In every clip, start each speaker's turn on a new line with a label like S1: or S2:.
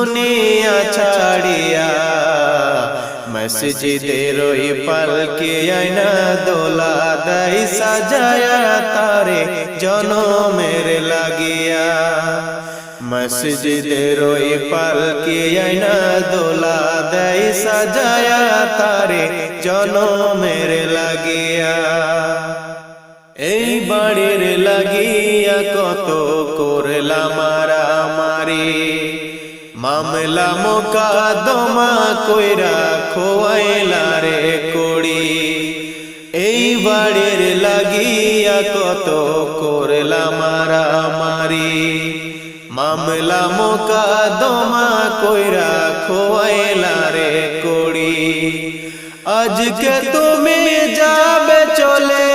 S1: দুনিয়া ছাড়িয়া মসজিদের ওই পালকি আয়না দোলা দেয় সাজায়া তারে জনমের লাগিয়া মসজিদের ওই পালকি আয়না দোলা দেয় সাজায়া তারে জনমের লাগিয়া এই বাড়ির লাগিয়া কত করলাম মারামারি মামলা মোকদ্দমা কইরা খোয়াইলা রে কড়ি এই বাড়ির লাগিয়া কত করলাম মারামারি মামলা মোকদ্দমা কইরা খোয়াইলা রে কড়ি আজকে তুমি যাবে চলে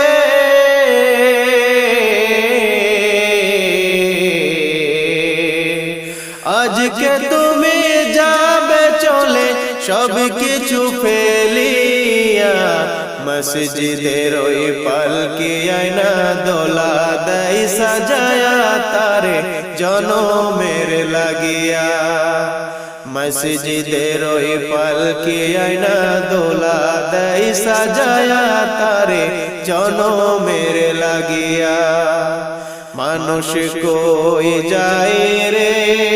S1: আজকে তুমি যাবে চলে সব কিছু ফেলিয়া মসজিদের ওই পালকি আয়না দোলা দেয় সাজায়া তারে জনমের লাগিয়া মসজিদের ওই পালকি আয়না দোলা দেয় সাজায়া তারে জনমের লাগিয়া মানুষ কই যায় রে